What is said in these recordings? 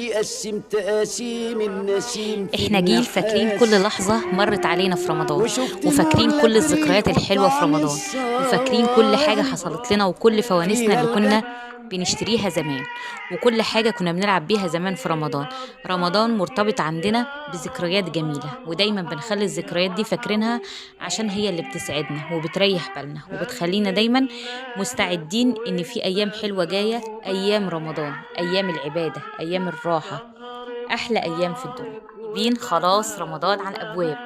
يقسم تقاسيم النسيم في احنا جيل فاكرين كل النحاس، لحظة مرت علينا في رمضان، وشفت وفاكرين نور كل الذكريات لبريق الحلوة في وطعم رمضان، وفاكرين كل حاجة الصواني حصلت لنا وكل فوانيسنا فيها اللي كنا القلب. بنشتريها زمان، وكل حاجة كنا بنلعب بيها زمان في رمضان. رمضان مرتبط عندنا بذكريات جميلة، ودايما بنخلي الذكريات دي فاكرينها عشان هي اللي بتسعدنا وبتريح بالنا وبتخلينا دايما مستعدين ان في ايام حلوة جاية، ايام رمضان، ايام العبادة، ايام الراحة، أحلى أيام في الدنيا. بين خلاص رمضان على الأبواب،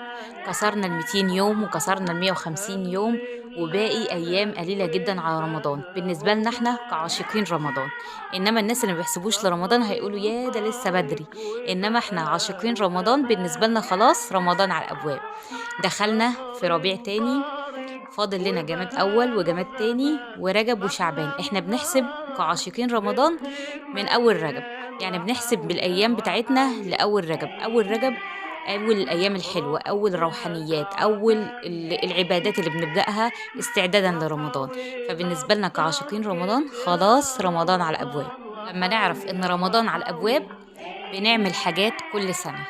كسرنا ال200 يوم وكسرنا ال150 يوم، وباقي أيام قليلة جدا على رمضان بالنسبة لنا احنا كعاشقين رمضان. إنما الناس اللي ما بيحسبوش لرمضان هيقولوا يا ده لسه بدري. إنما احنا عاشقين رمضان بالنسبة لنا خلاص رمضان على الأبواب. دخلنا في ربيع تاني، فاضل لنا جماد أول وجماد تاني ورجب وشعبان. احنا بنحسب كعاشقين رمضان من أول رجب، يعني بنحسب بالأيام بتاعتنا لأول رجب. أول رجب أول الأيام الحلوة، أول الروحانيات، أول العبادات اللي بنبدأها استعدادا لرمضان. فبالنسبة لنا كعاشقين رمضان خلاص رمضان على الأبواب. لما نعرف إن رمضان على الأبواب بنعمل حاجات كل سنة،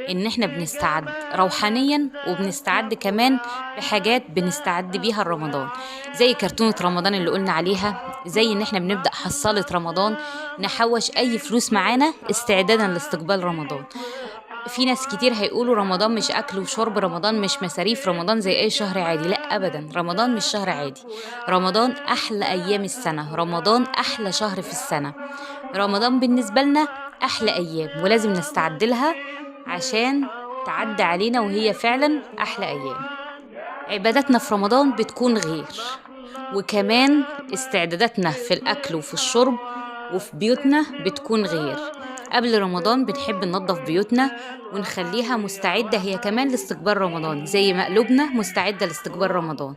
إن إحنا بنستعد روحانيا وبنستعد كمان بحاجات بنستعد بيها رمضان، زي كرتونة رمضان اللي قلنا عليها، زي إن إحنا بنبدأ حصالة رمضان، نحوش أي فلوس معانا استعدادا لاستقبال رمضان. في ناس كتير هيقولوا رمضان مش أكل وشرب، رمضان مش مصاريف، رمضان زي أي شهر عادي. لا أبدا، رمضان مش شهر عادي، رمضان أحلى أيام السنة، رمضان أحلى شهر في السنة، رمضان بالنسبة لنا أحلى أيام ولازم نستعد لها عشان تعدي علينا وهي فعلا أحلى أيام. عباداتنا في رمضان بتكون غير، وكمان استعداداتنا في الأكل وفي الشرب وفي بيوتنا بتكون غير. قبل رمضان بنحب ننظف بيوتنا ونخليها مستعدة هي كمان لاستقبال رمضان، زي ما قلوبنا مستعدة لاستقبال رمضان.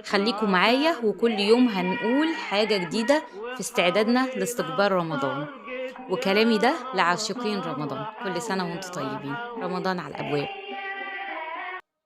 خليكم معايا وكل يوم هنقول حاجة جديدة في استعدادنا لاستقبال رمضان. وكلامي ده لعاشقين رمضان، كل سنة وانتم طيبين، رمضان على الأبواب.